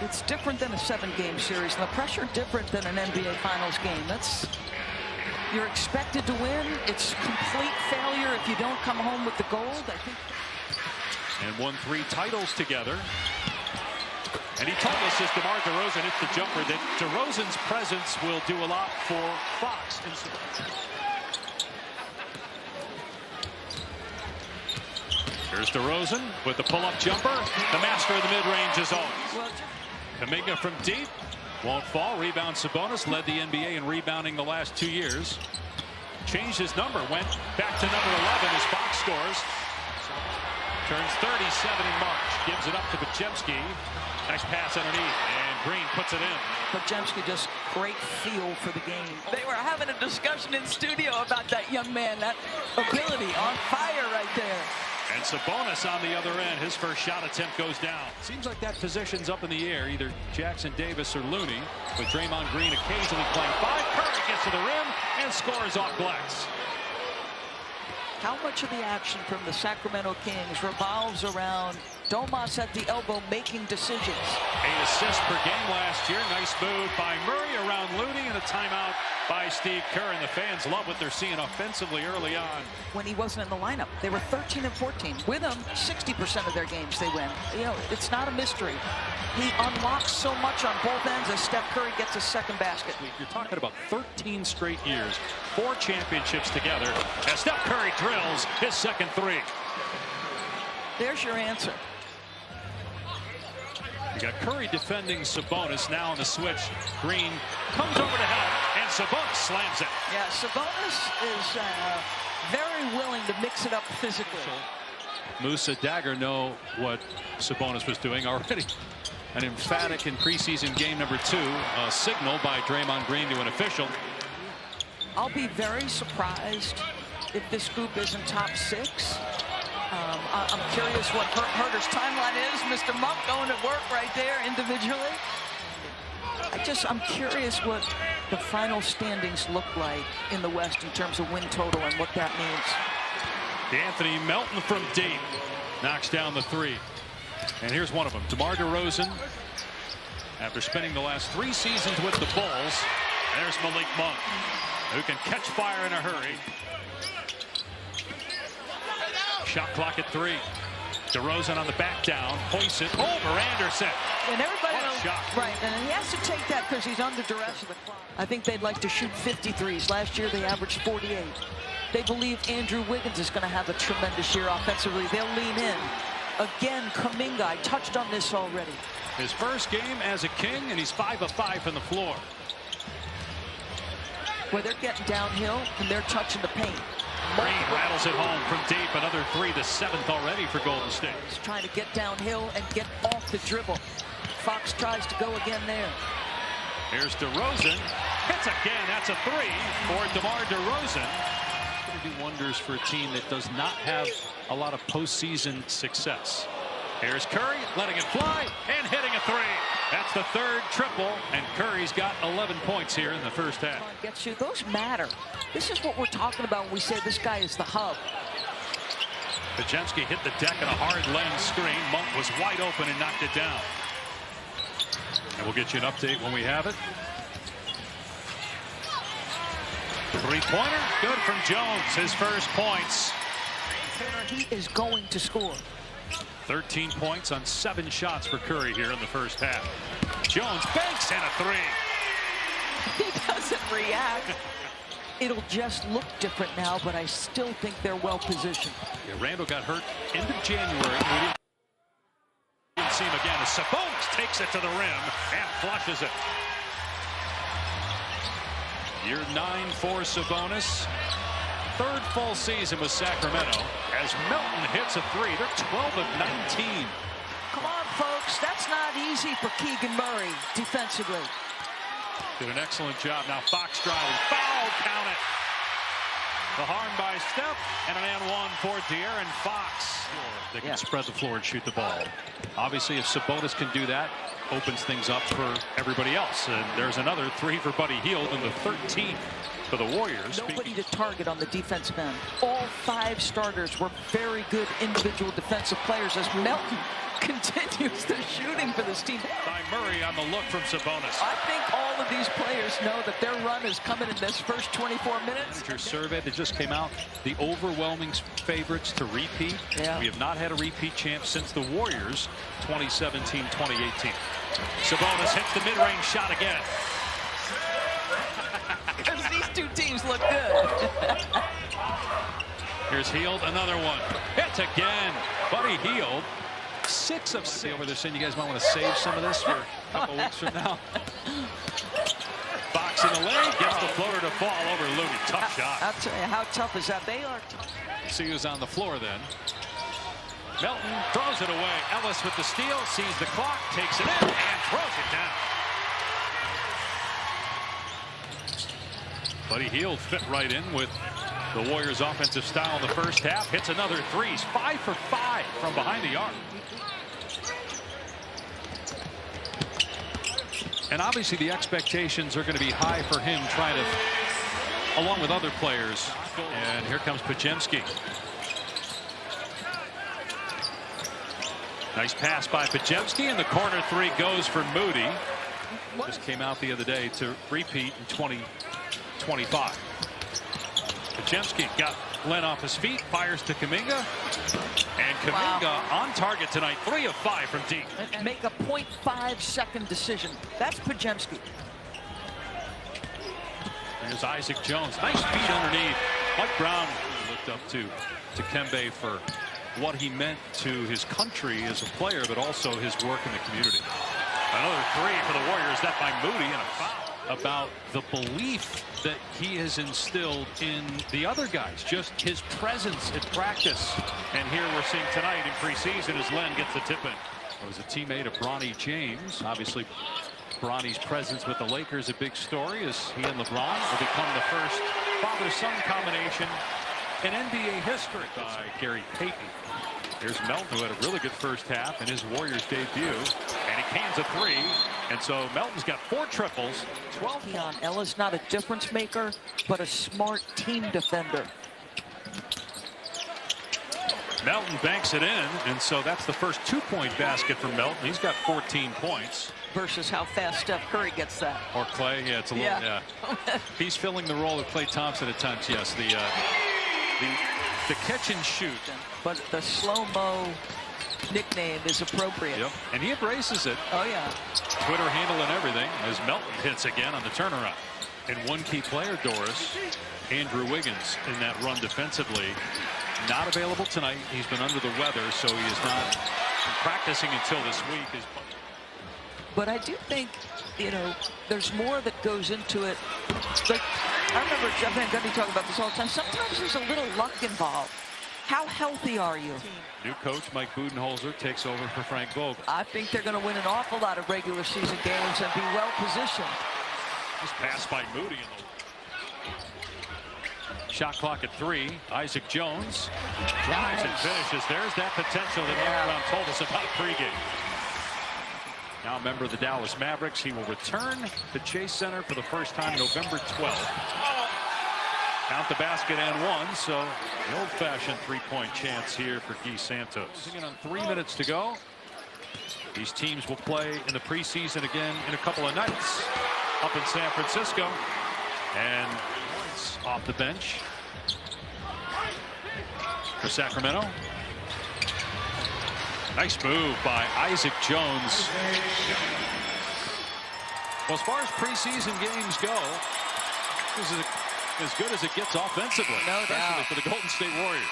It's different than a 7-game series, and the pressure different than an NBA Finals game. You're expected to win. It's complete failure if you don't come home with the gold. I think. And won 3 titles together. And he told us as DeMar DeRozan hits the jumper that DeRozan's presence will do a lot for Fox. Here's DeRozan with the pull-up jumper. The master of the mid-range is always. Kuminga from deep. Won't fall. Rebound Sabonis. Led the NBA in rebounding the last 2 years. Changed his number. Went back to number 11 as Fox scores. Turns 37 in March. Gives it up to Podziemski. Nice pass underneath. And Green puts it in. Podziemski just great feel for the game. They were having a discussion in studio about that young man. That ability on fire right there. And Sabonis on the other end. His first shot attempt goes down. Seems like that position's up in the air. Either Jackson Davis or Looney. With Draymond Green occasionally playing 5. Curry gets to the rim and scores off glass. How much of the action from the Sacramento Kings revolves around Domas at the elbow making decisions? 8 assists per game last year. Nice move by Murray around Looney, and a timeout by Steve Kerr. And the fans love what they're seeing offensively early on. When he wasn't in the lineup, they were 13 and 14. With him, 60% of their games they win. You know, it's not a mystery. He unlocks so much on both ends as Steph Curry gets his second basket. You're talking about 13 straight years, 4 championships together, as Steph Curry drills his second 3. There's your answer. You got Curry defending Sabonis. Now on the switch. Green comes over to help, and Sabonis slams it. Yeah, Sabonis is very willing to mix it up physically. Musa Dagger know what Sabonis was doing already. An emphatic in preseason game number 2, a signal by Draymond Green to an official. I'll be very surprised if this group isn't top 6. I'm curious what Herter's timeline is. Mr. Monk going to work right there individually. I'm curious what the final standings look like in the West in terms of win total and what that means. Anthony Melton from deep knocks down the 3. And here's one of them. DeMar DeRozan, after spending the last 3 seasons with the Bulls. There's Malik Monk, who can catch fire in a hurry. Shot clock at 3. DeRozan on the back down, hoists it over Anderson. And everybody knows, shot. Right, and he has to take that because he's under duress of the clock. I think they'd like to shoot 53s. Last year they averaged 48. They believe Andrew Wiggins is going to have a tremendous year offensively. They'll lean in. Again, Kuminga, I touched on this already. His first game as a King, and he's 5 of 5 from the floor. Where they're getting downhill and they're touching the paint. Green rattles it home from deep. Another 3, the 7th already for Golden State. He's trying to get downhill and get off the dribble. Fox tries to go again there. Here's DeRozan. Hits again. That's a 3 for DeMar DeRozan. Going to do wonders for a team that does not have a lot of postseason success. Here's Curry letting it fly and hitting a 3. That's the 3rd triple, and Curry's got 11 points here in the first half. Gets you. Those matter. This is what we're talking about when we say this guy is the hub. Podziemski hit the deck in a hard lane screen. Monk was wide open and knocked it down. And we'll get you an update when we have it. 3-pointer, good from Jones. His first points. He is going to score. 13 points on 7 shots for Curry here in the first half. Jones banks and a 3. He doesn't react. It'll just look different now, but I still think they're well positioned. Yeah, Randall got hurt end of January. We didn't see him again as Sabonis takes it to the rim and flushes it. Year 9 for Sabonis. 3rd full season with Sacramento as Melton hits a 3. They're 12 of 19. Come on, folks. That's not easy for Keegan Murray defensively. Did an excellent job. Now Fox driving. Foul, count it. The harm by Steph, and an and 1 for De'Aaron Fox. They can spread the floor and shoot the ball. Obviously, if Sabonis can do that, opens things up for everybody else. And there's another 3 for Buddy Hield in the 13th for the Warriors. Nobody to target on the defensive end. All 5 starters were very good individual defensive players as Melton continues the shooting for this team. By Murray on the look from Sabonis. I think all of these players know that their run is coming in this first 24 minutes. Manager survey that just came out, the overwhelming favorites to repeat. Yeah. We have not had a repeat champ since the Warriors 2017-2018. Sabonis hits the mid-range shot again. Because these two teams look good. Here's Hield, another one. Hits again. Buddy Hield, 6 of 6. Over there saying you guys might want to save some of this for a couple weeks from now. Box in the lane, gets the floater to fall over Looney. Tough shot. I'll tell you, how tough is that? They are tough. See who's on the floor then. Melton throws it away. Ellis with the steal, sees the clock, takes it in, and throws it down. Buddy Hield fit right in with the Warriors' offensive style in the first half. Hits another 3. He's 5 for 5 from behind the arc. And obviously the expectations are going to be high for him, trying to, along with other players. And here comes Podziemski. Nice pass by Podziemski, and the corner 3 goes for Moody. Just came out the other day to repeat in 2025. Podziemski got Len off his feet, fires to Kuminga, and Kuminga on target tonight, 3 of 5 from deep. And make a 0.5-second decision. That's Podziemski. Here's Isaac Jones, nice feed underneath. Mike Brown looked up to Kembe for what he meant to his country as a player, but also his work in the community. Another 3 for the Warriors, that by Moody, and a foul. About the belief that he has instilled in the other guys, just his presence at practice. And here we're seeing tonight in preseason as Len gets the tip in. It was a teammate of Bronny James. Obviously, Bronny's presence with the Lakers a big story, as he and LeBron will become the first father-son combination in NBA history. By Gary Payton. Here's Melton, who had a really good first half in his Warriors debut, and he cans a 3. And so Melton's got 4 triples. 12. Keon Ellis, not a difference maker, but a smart team defender. Melton banks it in, and so that's the first 2-point basket for Melton. He's got 14 points. Versus how fast Steph Curry gets that. Or Clay, yeah, it's a little, yeah. He's filling the role of Klay Thompson at times, yes. The catch and shoot. But the slow-mo nickname is appropriate. Yep, and he embraces it. Oh, yeah. Twitter handle and everything, as Melton hits again on the turnaround. And one key player, Doris, Andrew Wiggins, in that run defensively. Not available tonight. He's been under the weather, so he is not practicing until this week. But I do think, you know, there's more that goes into it. Like, I remember Jeff Van Gundy talking about this all the time. Sometimes there's a little luck involved. How healthy are you? New coach Mike Budenholzer takes over for Frank Vogel. I think they're going to win an awful lot of regular season games and be well positioned. This pass by Moody. Shot clock at 3. Isaac Jones drives and finishes. There's that potential that Mike Brown told us about pregame. Now a member of the Dallas Mavericks. He will return to Chase Center for the first time November 12th. Count the basket and 1, so the old-fashioned 3-point chance here for Guy Santos. On 3 minutes to go. These teams will play in the preseason again in a couple of nights up in San Francisco. And off the bench for Sacramento. Nice move by Isaac Jones. Well, as far as preseason games go, this is as good as it gets offensively. No doubt. Especially for the Golden State Warriors.